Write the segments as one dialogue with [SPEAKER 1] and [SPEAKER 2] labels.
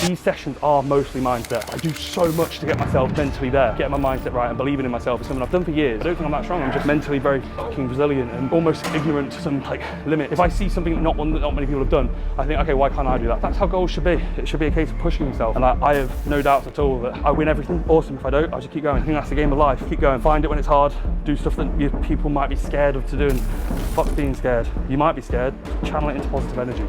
[SPEAKER 1] these sessions are mostly mindset. I do so much to get myself mentally there. Getting my mindset right and believing in myself is something I've done for years. I don't think I'm that strong. I'm just mentally very fucking resilient and almost ignorant to some like limit. If I see something not many people have done, I think, okay, why can't I do that? That's how goals should be. It should be a case of pushing yourself. And I have no doubts at all that I win everything. Awesome. If I don't, I'll just keep going. I think that's the game of life. Keep going. Find it when it's hard. Do stuff that people might be scared of to do. And fuck being scared. You might be scared. Channel it into positive energy.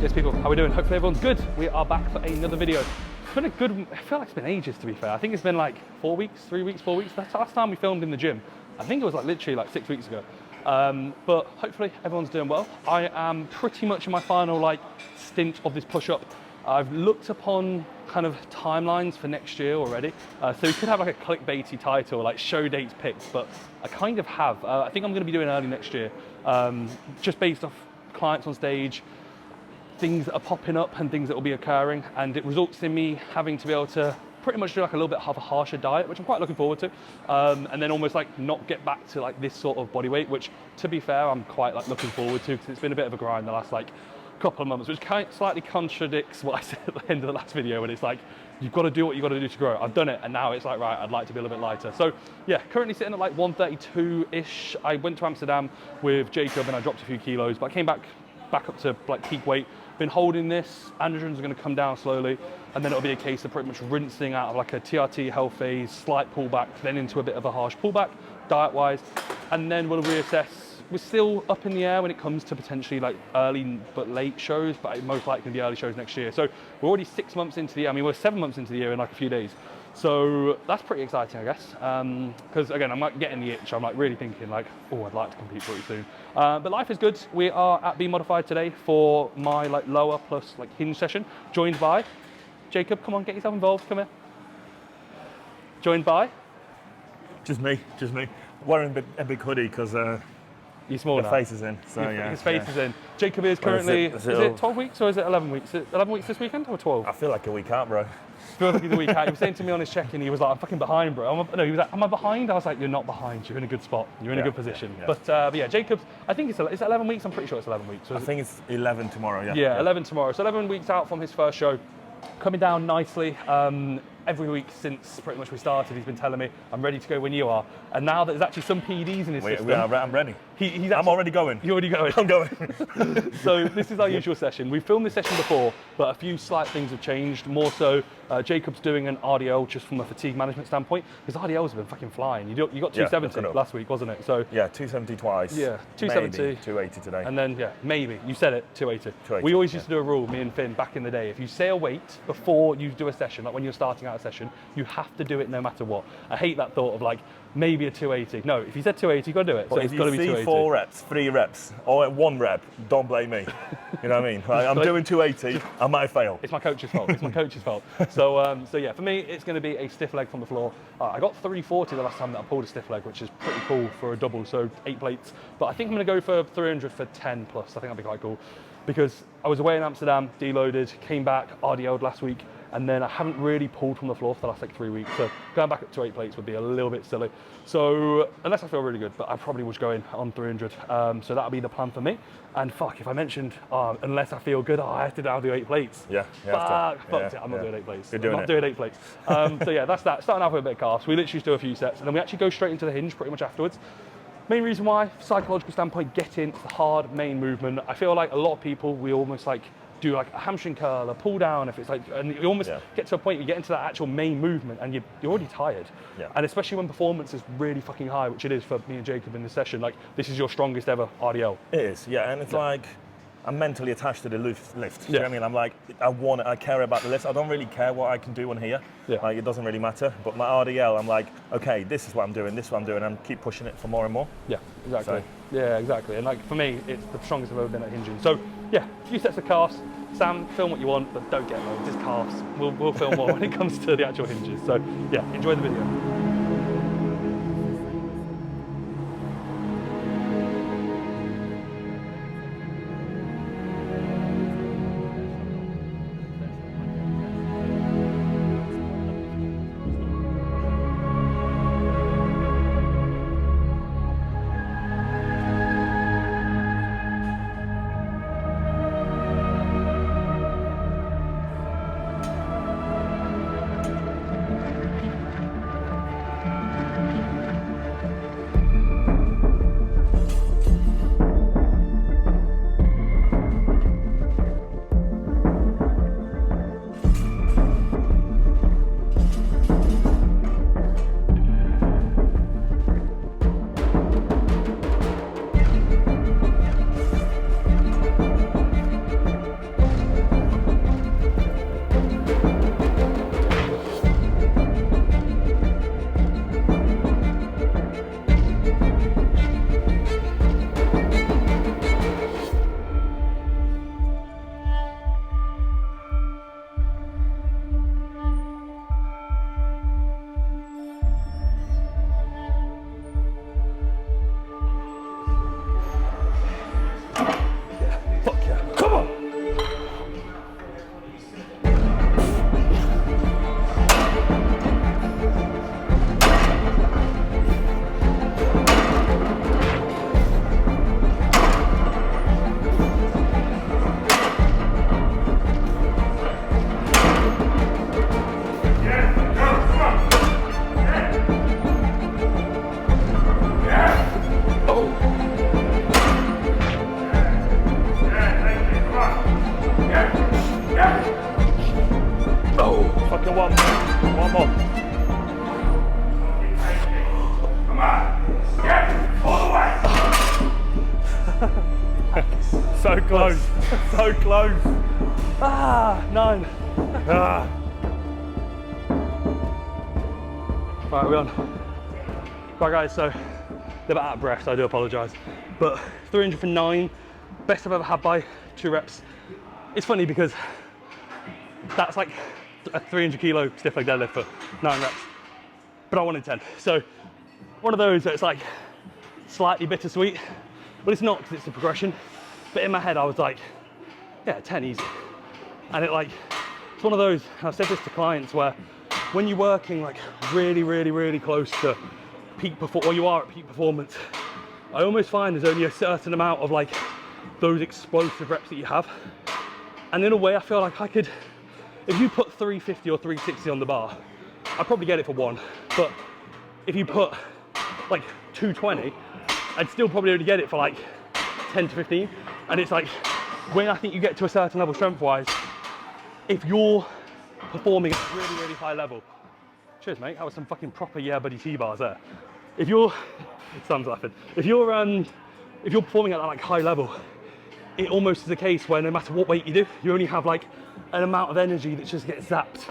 [SPEAKER 1] Yes, people, how are we doing? Hopefully everyone's good. We are back for another video. It's been a good, I feel like it's been ages, to be fair. I think it's been like 4 weeks, 3 weeks, 4 weeks. That's the last time we filmed in the gym. I think it was like literally like 6 weeks ago. But hopefully everyone's doing well. I am pretty much in my final like stint of this push-up. I've looked upon kind of timelines for next year already. So we could have like a clickbaity title, like show dates picked, but I kind of have. I think I'm gonna be doing early next year, just based off clients on stage, things that are popping up and things that will be occurring, and it results in me having to be able to pretty much do like a little bit of a harsher diet, which I'm quite looking forward to, and then almost like not get back to like this sort of body weight, which to be fair I'm quite like looking forward to, because it's been a bit of a grind the last like couple of months, which kind of slightly contradicts what I said at the end of the last video when it's like you've got to do what you've got to do to grow. I've done it, and now it's like, right, I'd like to be a little bit lighter. So yeah, currently sitting at like 132-ish. I went to Amsterdam with Jacob and I dropped a few kilos, but I came back up to like peak weight. Been holding this. Androgens are going to come down slowly, and then it'll be a case of pretty much rinsing out of like a TRT health phase, slight pullback, then into a bit of a harsh pullback diet-wise, and then we'll reassess. We're still up in the air when it comes to potentially like early but late shows, but it's most likely going to be early shows next year. So we're already 6 months into the year. I mean, we're 7 months into the year in like a few days. So that's pretty exciting, I guess. Because again, I'm like getting the itch. I'm like really thinking like, oh, I'd like to compete pretty soon. But life is good. We are at Be Modified today for my like lower plus like hinge session, joined by Jacob. Come on, get yourself involved. Come here. Joined by?
[SPEAKER 2] Just me. Wearing a big hoodie because
[SPEAKER 1] you're small.
[SPEAKER 2] The face is in. So yeah.
[SPEAKER 1] His face is in. Jacob is currently, is it 12 weeks or is it 11 weeks? Is it 11 weeks this weekend or 12?
[SPEAKER 2] I feel like a week out, bro.
[SPEAKER 1] Feels like he's a week out. He was saying to me on his check-in, he was like, I'm fucking behind, bro. No, he was like, am I behind? I was like, you're not behind. You're in a good spot. You're in a good position.
[SPEAKER 2] Yeah.
[SPEAKER 1] But yeah, Jacob, I think it's 11 weeks. I'm pretty sure it's 11 weeks.
[SPEAKER 2] I think it's 11 tomorrow, yeah.
[SPEAKER 1] Yeah, 11 tomorrow. So 11 weeks out from his first show. Coming down nicely. Every week since pretty much we started, he's been telling me, I'm ready to go when you are. And now there's actually some PEDs in his system.
[SPEAKER 2] I'm ready.
[SPEAKER 1] I'm
[SPEAKER 2] already going.
[SPEAKER 1] You're already going?
[SPEAKER 2] I'm going.
[SPEAKER 1] So this is our usual session. We've filmed this session before, but a few slight things have changed. More so, Jacob's doing an RDL just from a fatigue management standpoint. His RDLs have been fucking flying. You got 270 last week, wasn't it? So
[SPEAKER 2] yeah, 270 twice.
[SPEAKER 1] Yeah, 270.
[SPEAKER 2] Maybe 280 today.
[SPEAKER 1] And then, yeah, maybe. You said it, 280. We always used to do a rule, me and Finn, back in the day. If you say a weight before you do a session, like when you're starting out a session, you have to do it no matter what. I hate that thought of like, maybe a 280. No, if you said 280, you've got to do it.
[SPEAKER 2] But
[SPEAKER 1] so it's got to be 280.
[SPEAKER 2] If you see 4 reps, 3 reps, or 1 rep, don't blame me. You know what I mean? Like, I'm doing 280, I might fail.
[SPEAKER 1] It's my coach's fault. It's my coach's fault. So yeah, for me, it's going to be a stiff leg from the floor. I got 340 the last time that I pulled a stiff leg, which is pretty cool for a double, so 8 plates. But I think I'm going to go for 300 for 10 plus. I think that'd be quite cool. Because I was away in Amsterdam, deloaded, came back, RDO'd last week, and then I haven't really pulled from the floor for the last like 3 weeks. So going back up to 8 plates would be a little bit silly. So unless I feel really good, but I probably was going on 300. So that'll be the plan for me. And fuck, if I mentioned, unless I feel good, I have to now do 8 plates.
[SPEAKER 2] Yeah.
[SPEAKER 1] Fuck it, I'm not doing 8 plates.
[SPEAKER 2] You're doing
[SPEAKER 1] I'm not doing 8 plates. So yeah, that's that. Starting off with a bit of calves. We literally just do a few sets, and then we actually go straight into the hinge pretty much afterwards. Main reason why, psychological standpoint, get in, it's the hard main movement. I feel like a lot of people, we almost like do like a hamstring curl, a pull down, if it's like, and you almost get to a point where you get into that actual main movement and you're already tired. Yeah. And especially when performance is really fucking high, which it is for me and Jacob in this session, like this is your strongest ever RDL.
[SPEAKER 2] It is, yeah, and it's like, I'm mentally attached to the lift. You know what I mean? I'm like, I care about the lift. I don't really care what I can do on here. Yeah. Like, it doesn't really matter. But my RDL, I'm like, okay, this is what I'm doing, this is what I'm doing, and keep pushing it for more and more.
[SPEAKER 1] Yeah, exactly. So. Yeah, exactly. And like for me, it's the strongest I've ever been at hinging. So yeah, a few sets of calves. Sam, film what you want, but don't get loads, just calves. We'll film more when it comes to the actual hinges. So yeah, enjoy the video.
[SPEAKER 2] so close.
[SPEAKER 1] Ah, 9.
[SPEAKER 2] Ah.
[SPEAKER 1] Right, we're on. Right guys, so they're a bit out of breath, so I do apologise. But 300 for 9, best I've ever had by 2 reps. It's funny because that's like a 300 kilo stiff leg deadlift for 9 reps. But I wanted 10. So one of those that's like slightly bittersweet, but it's not because it's the progression. But in my head I was like, yeah, 10 easy. And it's one of those, I've said this to clients, where when you're working like really close to peak performance, or you are at peak performance, I almost find there's only a certain amount of like those explosive reps that you have. And in a way I feel like I could, if you put 350 or 360 on the bar, I'd probably get it for 1. But if you put like 220, I'd still probably only get it for like 10 to 15. And it's like, when I think you get to a certain level strength-wise, if you're performing at a really high level, cheers mate, that was some fucking proper yeah buddy T-bars there. If you're, Sam's laughing, if you're performing at that like high level, it almost is a case where no matter what weight you do, you only have like an amount of energy that just gets zapped.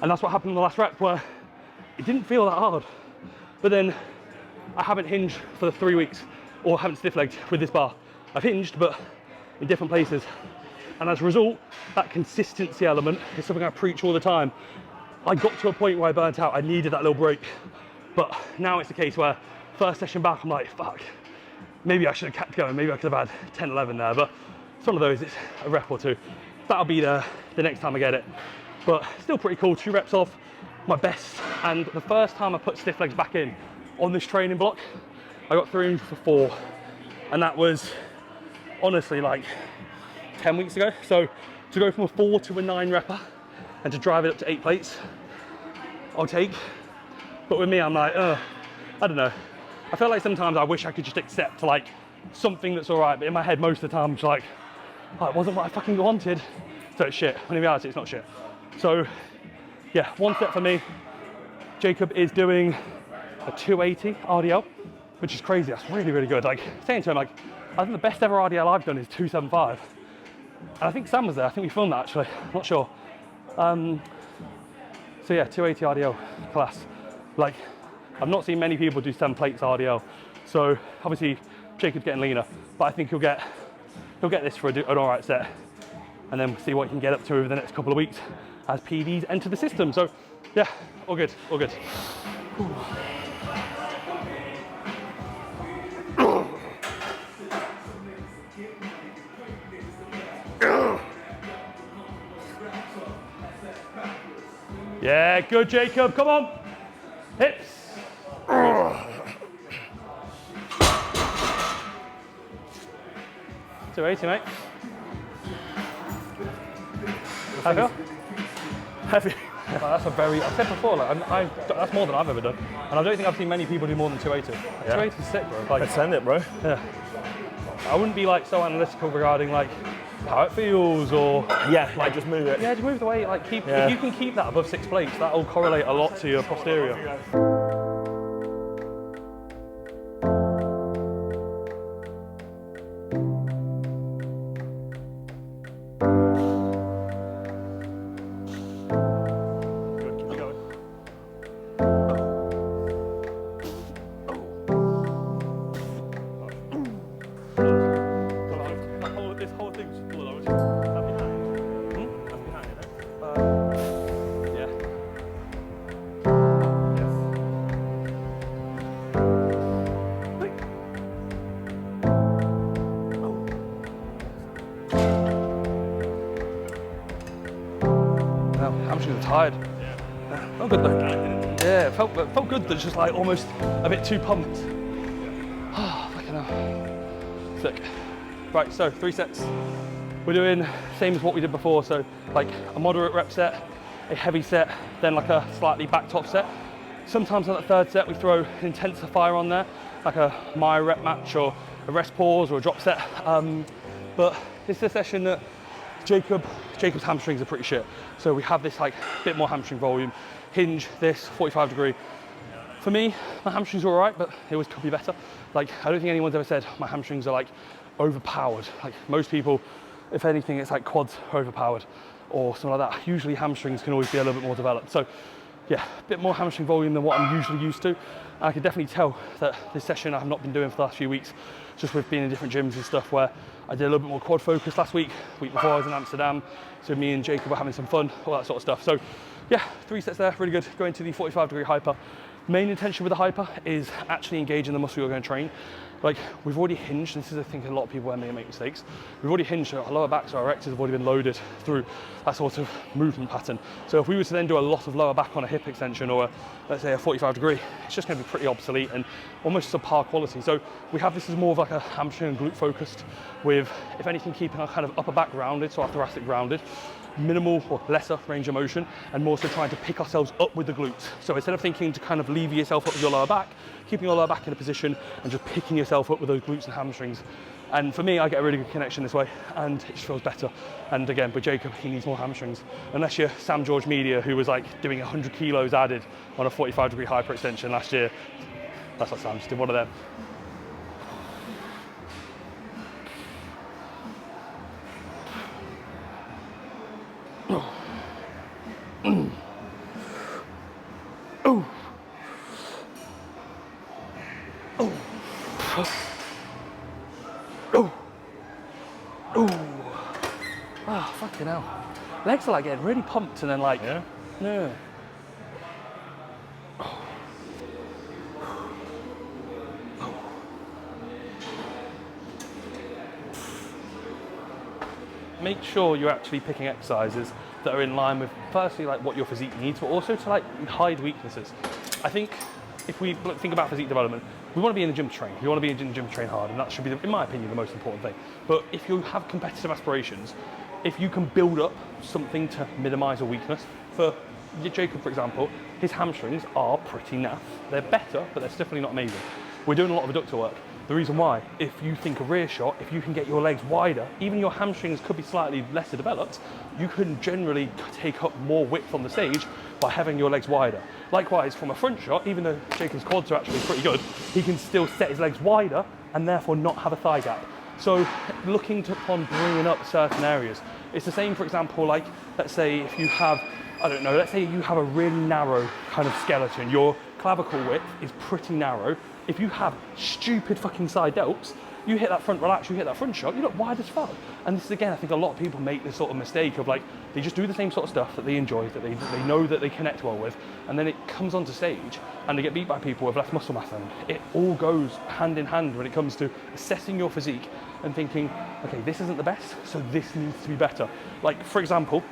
[SPEAKER 1] And that's what happened in the last rep, where it didn't feel that hard. But then I haven't hinged for the 3 weeks, or haven't stiff legged with this bar. I've hinged, but in different places. And as a result, that consistency element is something I preach all the time. I got to a point where I burnt out, I needed that little break. But now it's a case where first session back, I'm like, fuck, maybe I should have kept going, maybe I could have had 10, 11 there, but it's one of those, it's a rep or 2. That'll be there the next time I get it. But still pretty cool, 2 reps off my best. And the first time I put stiff legs back in on this training block, I got 300 for 4. And that was honestly like 10 weeks ago. So to go from a 4 to a 9 repper and to drive it up to 8 plates, I'll take. But with me, I'm like, I don't know. I feel like sometimes I wish I could just accept like something that's all right, but in my head, most of the time, I'm just like, oh, it wasn't what I fucking wanted. So it's shit, when in reality, it's not shit. So yeah, 1 set for me. Jacob is doing a 280 RDL, which is crazy. That's really good. Like saying to him, like, I think the best ever RDL I've done is 275. And I think Sam was there. I think we filmed that actually. I'm not sure. So yeah, 280 RDL class. Like, I've not seen many people do 10 plates RDL. So obviously Jacob's getting leaner, but I think he'll get this for an all right set, and then we'll see what he can get up to over the next couple of weeks as PVs enter the system. So yeah, all good. Ooh. Yeah, good Jacob, come on. Hips. 280, mate. How do you feel? Heavy. Like, that's a very, I've said before, like, that's more than I've ever done. And I don't think I've seen many people do more than 280. Like, yeah. 280 is sick, bro. Like,
[SPEAKER 2] let's send it, bro.
[SPEAKER 1] Yeah. I wouldn't be like so analytical regarding like how it feels or...
[SPEAKER 2] Yeah, like just move it.
[SPEAKER 1] Yeah, just move the weight, like keep, if you can keep that above 6 plates, that'll correlate a lot to your posterior. Hamstrings are tired. Yeah. Felt good though. Yeah, it felt good. That's just like almost a bit too pumped. Oh, fucking hell. Sick. Right, so 3 sets. We're doing same as what we did before. So like a moderate rep set, a heavy set, then like a slightly backed off set. Sometimes on that 3rd set we throw an intensifier on there, like a my rep match or a rest pause or a drop set. But this is a session that Jacob's hamstrings are pretty shit. So we have this like bit more hamstring volume, hinge, this 45 degree. For me, my hamstrings are all right, but it always could be better. Like, I don't think anyone's ever said my hamstrings are like overpowered. Like most people, if anything, it's like quads are overpowered or something like that. Usually hamstrings can always be a little bit more developed. So yeah, a bit more hamstring volume than what I'm usually used to. I can definitely tell that this session I have not been doing for the last few weeks, just with being in different gyms and stuff, where I did a little bit more quad focus last week. Week before I was in Amsterdam, so me and Jacob were having some fun, all that sort of stuff. So yeah, 3 sets there, really good. Going to the 45-degree hyper. Main intention with the hyper is actually engaging the muscle you're going to train. Like, we've already hinged. This is, I think, a lot of people where may make mistakes. We've already hinged, so our lower backs, our erectors have already been loaded through that sort of movement pattern. So if we were to then do a lot of lower back on a hip extension or let's say a 45 degree, it's just going to be pretty obsolete and almost subpar quality. So we have this as more of like a hamstring and glute focused, with, if anything, keeping our kind of upper back grounded, so our thoracic grounded, minimal or lesser range of motion, and more so trying to pick ourselves up with the glutes. So instead of thinking to kind of lever yourself up with your lower back, keeping your lower back in a position and just picking yourself up with those glutes and hamstrings. And for me, I get a really good connection this way, and it just feels better. And again, with Jacob, he needs more hamstrings. Unless you're Sam George Media, who was like doing 100 kilos added on a 45-degree hyperextension last year. That's what Sam just did, one of them. Oh, fucking hell. Legs are like getting really pumped and then like, no. Make sure you're actually picking exercises that are in line with, firstly, like what your physique needs, but also to like hide weaknesses. I think if we think about physique development, we want to be in the gym to train. We want to be in the gym to train hard, and that should be, in my opinion, the most important thing. But if you have competitive aspirations, if you can build up something to minimise a weakness, for Jacob, for example, his hamstrings are pretty naff. They're better, but they're definitely not amazing. We're doing a lot of adductor work. The reason why, if you think a rear shot, if you can get your legs wider, even your hamstrings could be slightly lesser developed, you can generally take up more width on the stage by having your legs wider. Likewise, from a front shot, even though Jacob's quads are actually pretty good, he can still set his legs wider and therefore not have a thigh gap. So looking upon bringing up certain areas. It's the same, for example, like, let's say if you have, I don't know, let's say you have a really narrow kind of skeleton, your clavicle width is pretty narrow. If you have stupid fucking side delts, you hit that front relax, you hit that front shot, you look wide as fuck. And this is, again, I think a lot of people make this sort of mistake of like, they just do the same sort of stuff that they enjoy, that they know that they connect well with, and then it comes onto stage and they get beat by people with less muscle mass. And it all goes hand in hand when it comes to assessing your physique and thinking, okay, this isn't the best, so this needs to be better. Like, for example,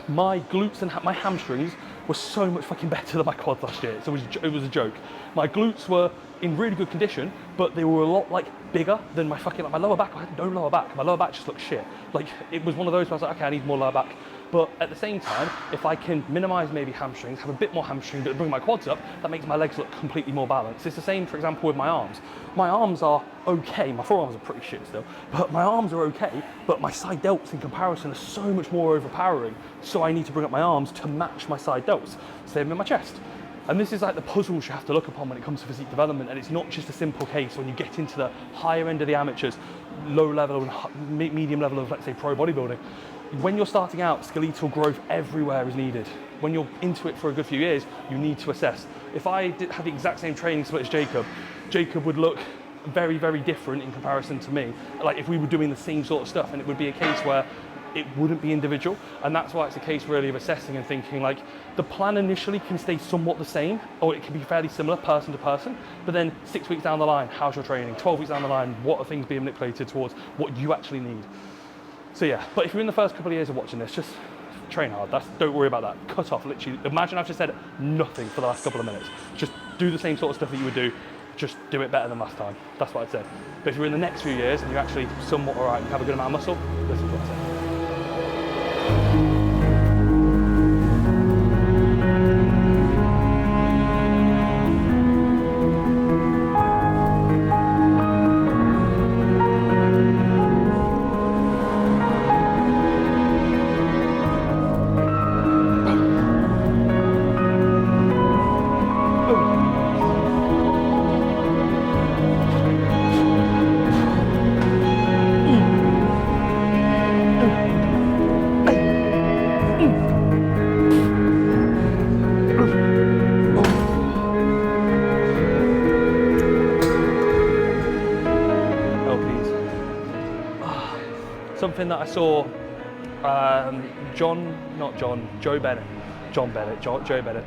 [SPEAKER 1] my glutes and my hamstrings were so much fucking better than my quads last year. So it was a joke. My glutes were in really good condition, but they were a lot like bigger than my fucking, like my lower back. I had no lower back. My lower back just looked shit. Like, it was one of those where I was like, okay, I need more lower back. But at the same time, if I can minimize maybe hamstrings, have a bit more hamstring, but bring my quads up, that makes my legs look completely more balanced. It's the same, for example, with my arms. My arms are okay. My forearms are pretty shit still, but my arms are okay. But my side delts in comparison are so much more overpowering. So I need to bring up my arms to match my side delts. Same with my chest. And this is like the puzzles you have to look upon when it comes to physique development, and it's not just a simple case when you get into the higher end of the amateurs, low level and medium level of, let's say, pro bodybuilding. When you're starting out, skeletal growth everywhere is needed. When you're into it for a good few years, you need to assess. If I had the exact same training split as Jacob, Jacob would look very, very different in comparison to me. Like if we were doing the same sort of stuff, and it would be a case where it wouldn't be individual. And that's why it's a case really of assessing and thinking like the plan initially can stay somewhat the same, or it can be fairly similar person to person, but then 6 weeks down the line, how's your training? 12 weeks down the line, what are things being manipulated towards what you actually need? So yeah, but if you're in the first couple of years of watching this, just train hard. Don't worry about that. Cut off, literally. Imagine I've just said nothing for the last couple of minutes. Just do the same sort of stuff that you would do, just do it better than last time. That's what I'd say. But if you're in the next few years and you're actually somewhat all right, you have a good amount of muscle, listen to what I say. something that I saw Joe Bennett,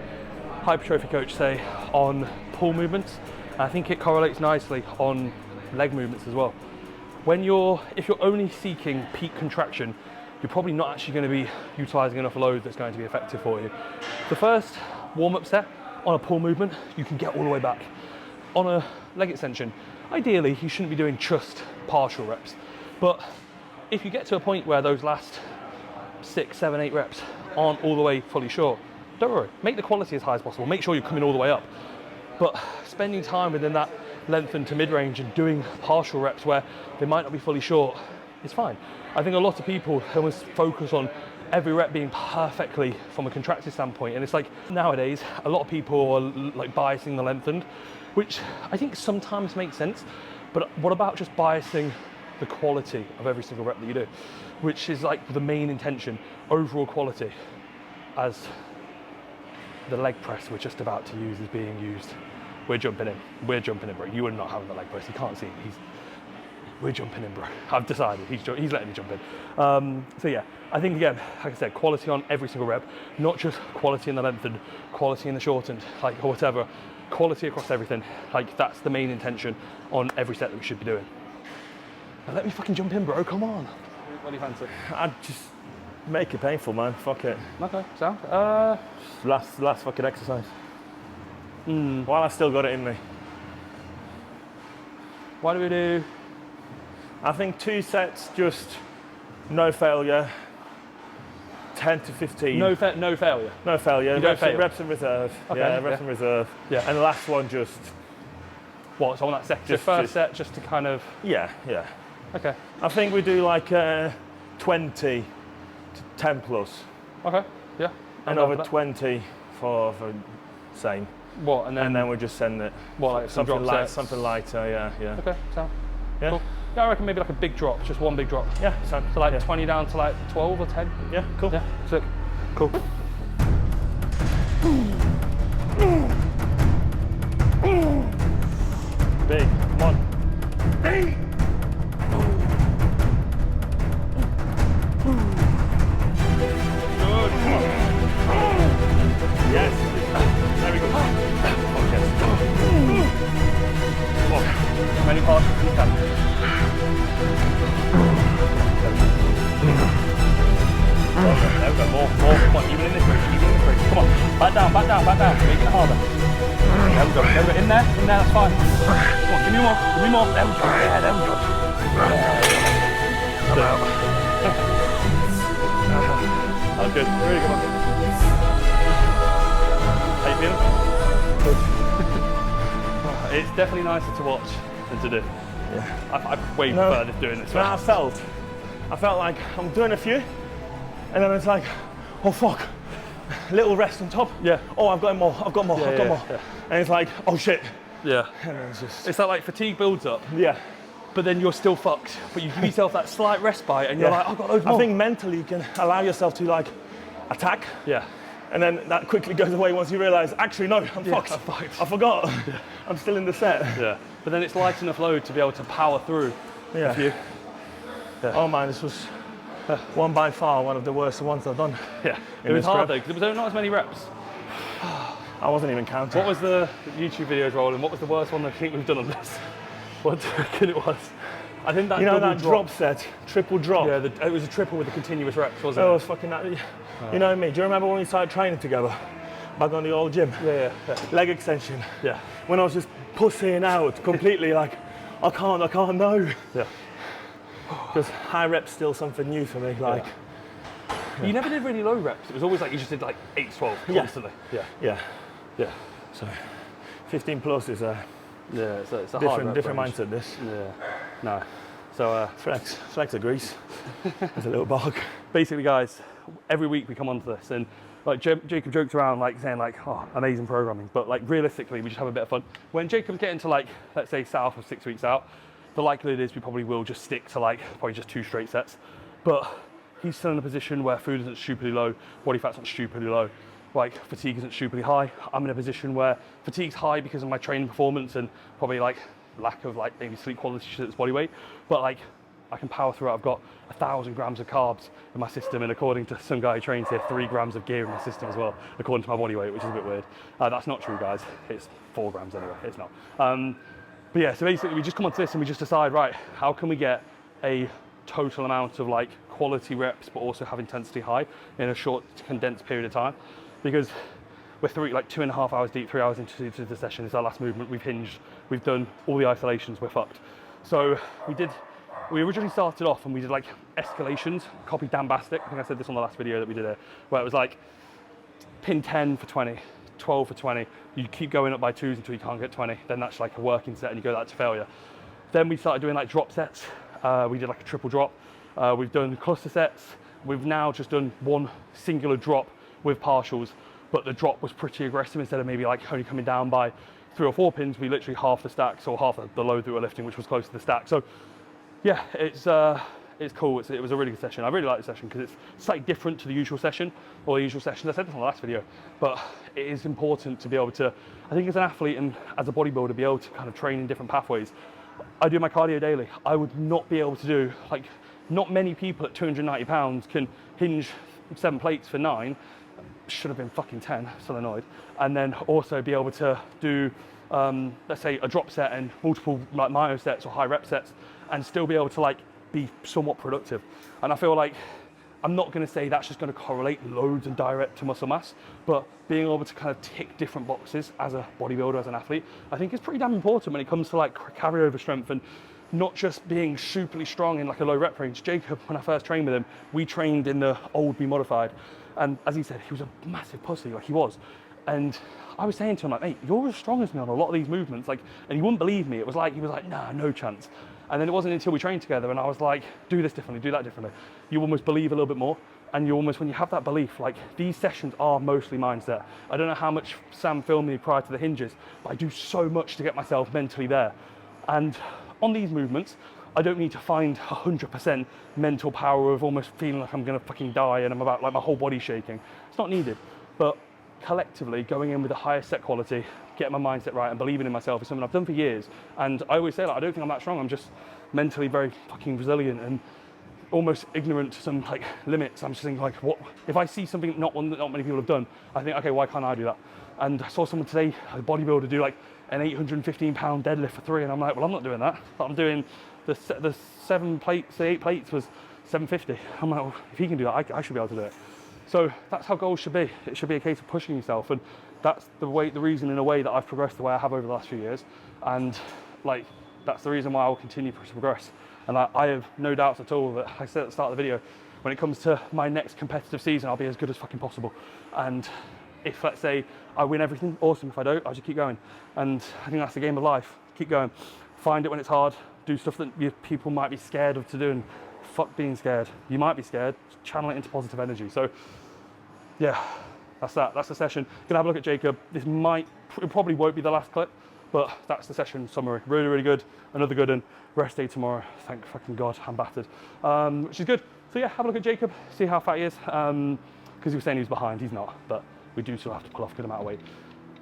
[SPEAKER 1] hypertrophy coach, say on pull movements. I think it correlates nicely on leg movements as well. If you're only seeking peak contraction, you're probably not actually going to be utilizing enough load that's going to be effective for you. The first warm-up set on a pull movement, you can get all the way back. On a leg extension, ideally you shouldn't be doing just partial reps, but if you get to a point where those last 6, 7, 8 reps aren't all the way fully short, don't worry, make the quality as high as possible, make sure you're coming all the way up, but spending time within that lengthen to mid-range and doing partial reps where they might not be fully short is fine. I think a lot of people almost focus on every rep being perfectly from a contracted standpoint, and it's like nowadays a lot of people are like biasing the lengthened, which I think sometimes makes sense, but what about just biasing the quality of every single rep that you do, which is like the main intention, overall quality, as the leg press we're just about to use is being used. We're jumping in, bro. You are not having the leg press, you can't see it. We're jumping in, bro. I've decided, he's letting me jump in. So yeah, I think again, like I said, quality on every single rep, not just quality in the lengthened, quality in the shortened, like, or whatever, quality across everything. Like, that's the main intention on every set that we should be doing. Now let me fucking jump in, bro, come on. What do you fancy?
[SPEAKER 2] I'd just make it painful, man, fuck it.
[SPEAKER 1] Okay, sound.
[SPEAKER 2] Last fucking exercise. While I still got it in me.
[SPEAKER 1] Why do we do?
[SPEAKER 2] I think 2 sets, just no failure. 10 to 15.
[SPEAKER 1] No failure.
[SPEAKER 2] No failure.
[SPEAKER 1] You don't fail.
[SPEAKER 2] Reps in reserve.
[SPEAKER 1] Okay,
[SPEAKER 2] yeah, reps in reserve.
[SPEAKER 1] Yeah.
[SPEAKER 2] And the last one just.
[SPEAKER 1] What? So on that second, first set, just to kind of.
[SPEAKER 2] Yeah.
[SPEAKER 1] Okay.
[SPEAKER 2] I think we do like 20 to 10 plus.
[SPEAKER 1] Okay. Yeah.
[SPEAKER 2] Another 20 for same.
[SPEAKER 1] What? And then
[SPEAKER 2] we just send it.
[SPEAKER 1] What? Like
[SPEAKER 2] something
[SPEAKER 1] drop
[SPEAKER 2] light,
[SPEAKER 1] sets?
[SPEAKER 2] something lighter. Yeah.
[SPEAKER 1] Okay. Sound.
[SPEAKER 2] Yeah.
[SPEAKER 1] Cool. Yeah, I reckon maybe like a big drop, just one big drop.
[SPEAKER 2] Yeah. Sound.
[SPEAKER 1] So like 20 down to like 12 or 10.
[SPEAKER 2] Yeah. Cool.
[SPEAKER 1] Yeah. Sick. Cool.
[SPEAKER 2] Big. Come on. Hey.
[SPEAKER 1] Good. Come on.
[SPEAKER 2] Yes. There we go. Okay.
[SPEAKER 1] Come on. As many parts as you can. There we go. More. Come on. Even in this range. Come on. Back down. Making it harder. There we go. In there. That's fine. Come on. Give me more. There we go. Yeah. There we go. That was good. Really good one. How you feeling? Good. It's definitely nicer to watch than to do. Yeah. I way prefer doing this.
[SPEAKER 2] No, I felt like I'm doing a few, and then it's like, oh fuck, little rest on top.
[SPEAKER 1] Yeah.
[SPEAKER 2] Oh, I've got more.
[SPEAKER 1] Yeah.
[SPEAKER 2] And it's like, oh shit.
[SPEAKER 1] Yeah.
[SPEAKER 2] And then
[SPEAKER 1] it's that like fatigue builds up.
[SPEAKER 2] Yeah.
[SPEAKER 1] But then you're still fucked. But you give yourself that slight respite, and you're like, I've got loads more.
[SPEAKER 2] I think mentally you can allow yourself to like attack.
[SPEAKER 1] Yeah.
[SPEAKER 2] And then that quickly goes away once you realise, actually no, I'm fucked. I forgot. Yeah. I'm still in the set.
[SPEAKER 1] Yeah. But then it's light enough load to be able to power through.
[SPEAKER 2] Yeah.
[SPEAKER 1] Yeah.
[SPEAKER 2] Oh man, this was by far one of the worst ones I've done.
[SPEAKER 1] Yeah. It was hard though, because there was not as many reps.
[SPEAKER 2] I wasn't even counting.
[SPEAKER 1] What was the YouTube videos rolling? What was the worst one I think we've done on this? What do you reckon it was? I think that
[SPEAKER 2] that drop set, triple drop.
[SPEAKER 1] Yeah, it was a triple with the continuous reps, wasn't it?
[SPEAKER 2] It was fucking that. You know me. Do you remember when we started training together? Back on the old gym?
[SPEAKER 1] Yeah.
[SPEAKER 2] Leg extension.
[SPEAKER 1] Yeah.
[SPEAKER 2] When I was just pussying out completely, like, I can't, no.
[SPEAKER 1] Yeah.
[SPEAKER 2] Because high reps still something new for me. Like.
[SPEAKER 1] You never did really low reps. It was always like you just did like 8 to 12 constantly.
[SPEAKER 2] Yeah.
[SPEAKER 1] So
[SPEAKER 2] 15 plus is a
[SPEAKER 1] it's a
[SPEAKER 2] different mindset. This.
[SPEAKER 1] Yeah. No. So
[SPEAKER 2] flex of grease. There's a little bog.
[SPEAKER 1] Basically, guys, every week we come onto this, and like Jacob jokes around like saying like, oh, amazing programming, but like realistically, we just have a bit of fun. When Jacob's getting to like, let's say south of 6 weeks out, the likelihood is we probably will just stick to like probably just 2 straight sets. But he's still in a position where food isn't stupidly low, body fat's not stupidly low, like fatigue isn't stupidly high. I'm in a position where fatigue's high because of my training performance and probably like lack of like maybe sleep quality to its body weight, but like I can power through it. I've got 1,000 grams of carbs in my system, and according to some guy who trains here, 3 grams of gear in my system as well, according to my body weight, which is a bit weird. That's not true, guys. It's 4 grams anyway, it's not. But yeah, so basically we just come onto this and we just decide, right, how can we get a total amount of like quality reps, but also have intensity high in a short, condensed period of time? Because we're 2.5 hours deep, 3 hours into the session. It's our last movement. We've hinged, we've done all the isolations, we're fucked. So we originally started off and we did like escalations, copy Dan Bastic. I think I said this on the last video that we did here, where it was like pin 10 for 20, 12 for 20. You keep going up by 2s until you can't get 20. Then that's like a working set and you go that to failure. Then we started doing like drop sets. We did like a triple drop. We've done cluster sets. We've now just done one singular drop with partials, but the drop was pretty aggressive. Instead of maybe like only coming down by 3 or 4 pins, we literally half the stacks or half the load that we were lifting, which was close to the stack. So yeah, it's cool. It was a really good session. I really like the session because it's slightly different to the usual session or the usual sessions. I said this on the last video, but it is important to be able to, I think as an athlete and as a bodybuilder, be able to kind of train in different pathways. I do my cardio daily. I would not be able to do, like, not many people at 290 pounds can hinge 7 plates for 9. Should have been fucking 10, still annoyed. And then also be able to do, let's say, a drop set and multiple like myo sets or high rep sets, and still be able to like be somewhat productive. And I feel like I'm not going to say that's just going to correlate loads and direct to muscle mass, but being able to kind of tick different boxes as a bodybuilder, as an athlete, I think is pretty damn important when it comes to like carryover strength and not just being superly strong in like a low rep range. Jacob, when I first trained with him, we trained in the old Be Modified, and as he said, he was a massive pussy, like he was. And I was saying to him, like, mate, you're as strong as me on a lot of these movements, like, and he wouldn't believe me. It was like, he was like, nah, no chance. And then it wasn't until we trained together and I was like, do this differently, do that differently. You almost believe a little bit more. And you almost, when you have that belief, like these sessions are mostly mindset. I don't know how much Sam filmed me prior to the hinges, but I do so much to get myself mentally there. And on these movements, I don't need to find 100% mental power of almost feeling like I'm gonna fucking die and I'm about like my whole body shaking. It's not needed. But collectively, going in with the highest set quality, getting my mindset right and believing in myself is something I've done for years. And I always say, like, I don't think I'm that strong. I'm just mentally very fucking resilient and almost ignorant to some like limits. I'm just thinking like, what if I see something not many people have done, I think, okay, why can't I do that? And I saw someone today, a bodybuilder, do like an 815-pound deadlift for 3, and I'm like, well, I'm not doing that. I'm doing the 7 plates, the 8 plates was 750. I'm like, well, if he can do that, I should be able to do it. So that's how goals should be. It should be a case of pushing yourself, and that's the reason in a way that I've progressed the way I have over the last few years, and like that's the reason why I will continue to progress. And I have no doubts at all that, like I said at the start of the video, when it comes to my next competitive season, I'll be as good as fucking possible. And if, let's say, I win everything, awesome. If I don't, I'll just keep going. And I think that's the game of life. Keep going. Find it when it's hard. Do stuff that people might be scared of to do, and fuck being scared. You might be scared. Channel it into positive energy. So, yeah, that's that. That's the session. Gonna have a look at Jacob. It probably won't be the last clip, but that's the session summary. Really, really good. Another good one. Rest day tomorrow. Thank fucking God, I'm battered. Which is good. So yeah, have a look at Jacob. See how fat he is. Because he was saying he was behind. He's not, but we do still have to pull off a good amount of weight.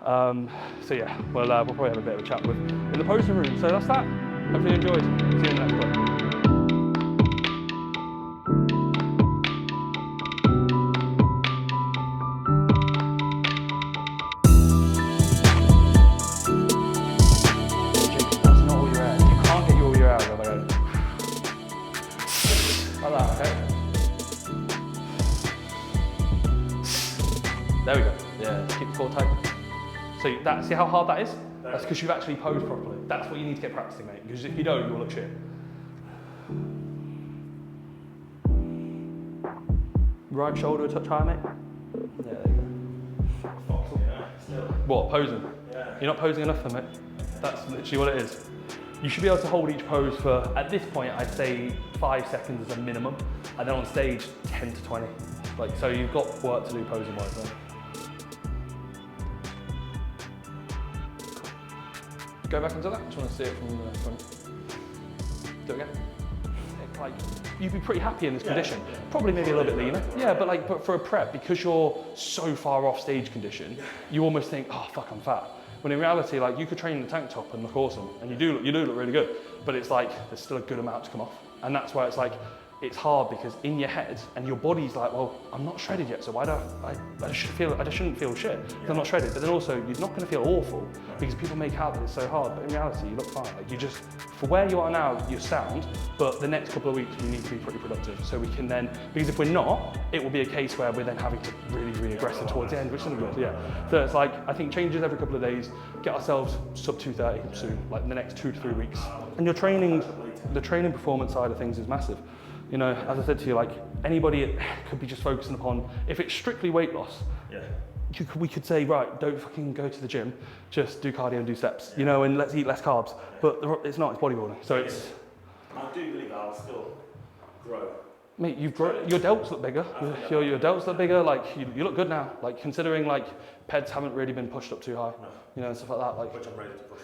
[SPEAKER 1] So yeah, we'll probably have a bit of a chat with in the posing room. So that's that. Hopefully you enjoyed. See you in the next clip. There we go. Yeah, keep the core tight. So see how hard that is? That's because you've actually posed properly. That's what you need to get practicing, mate. Because if you don't, you'll look shit. Right shoulder a touch higher, mate. Yeah, there you go. What, posing? Yeah. You're not posing enough then, mate. That's literally what it is. You should be able to hold each pose for, at this point, I'd say 5 seconds as a minimum. And then on stage, 10 to 20. Like, so you've got work to do posing wise then. Go back into that. I just want to see it from the front. Do it again. Like, you'd be pretty happy in this condition. Yeah. Probably maybe a little bit leaner. Yeah, but for a prep, because you're so far off stage condition, you almost think, oh fuck, I'm fat. When in reality, like, you could train in the tank top and look awesome, and you do look really good. But it's like there's still a good amount to come off. And that's why it's like, it's hard because in your head and your body's like, well, I'm not shredded yet, so why do I shouldn't feel shit because I'm not shredded. But then also, you're not going to feel awful because people make out that it's so hard, but in reality, you look fine. Like you just, for where you are now, you're sound, but the next couple of weeks, we need to be pretty productive. So we can then, because if we're not, it will be a case where we're then having to really aggressive towards the end, which isn't good, yeah. So it's like, I think changes every couple of days, get ourselves sub 230 soon, like in the next 2 to 3 weeks. And your training, the training performance side of things is massive. You know, as I said to you, like anybody could be just focusing upon, if it's strictly weight loss, we could say, right, don't fucking go to the gym, just do cardio and do steps, you know, and let's eat less carbs. But it's not, it's bodybuilding. So it's...
[SPEAKER 2] I do believe I'll still grow.
[SPEAKER 1] Mate, you've grown, your delts look bigger, your delts look bigger, like you look good now. Like considering like peds haven't really been pushed up too high, you know, and stuff like that. Like,
[SPEAKER 2] which I'm ready to push.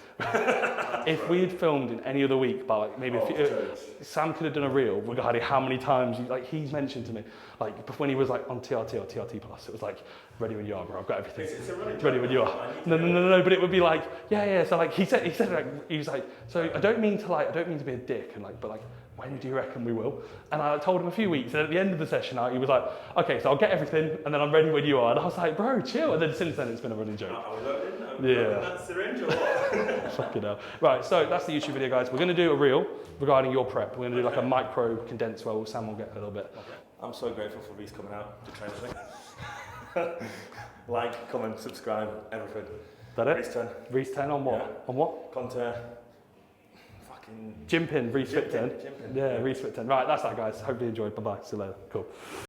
[SPEAKER 1] if we had filmed in any other week, by like maybe Sam could have done a reel regarding how many times, he's mentioned to me, like when he was like on TRT or TRT plus, it was like, ready when you are, bro, I've got everything.
[SPEAKER 2] It's a running
[SPEAKER 1] ready when you are. No, but it would be like, yeah, so like he said like, he was like, so I don't mean to be a dick and like, but like, when do you reckon we will? And I told him a few weeks, and at the end of the session, he was like, okay, so I'll get everything, and then I'm ready when you are. And I was like, bro, chill. And then since then, it's been a running joke.
[SPEAKER 2] Are we loaded?
[SPEAKER 1] Yeah.
[SPEAKER 2] That syringe or what?
[SPEAKER 1] Fucking hell. Right, so that's the YouTube video, guys. We're going to do a reel regarding your prep. We're going to do like a micro condensed where Sam will get a little bit.
[SPEAKER 2] Okay. I'm so grateful for Reece coming out to train with me. Like, comment, subscribe, everything.
[SPEAKER 1] Is that it?
[SPEAKER 2] Reece 10.
[SPEAKER 1] Reece 10 on what?
[SPEAKER 2] Yeah.
[SPEAKER 1] On what?
[SPEAKER 2] Contour.
[SPEAKER 1] Gym pin, Reece Fit 10.
[SPEAKER 2] Gym pin.
[SPEAKER 1] Yeah, Reece Fit 10. Right, that's that, guys. Hopefully you enjoyed. Bye-bye. See you later. Cool.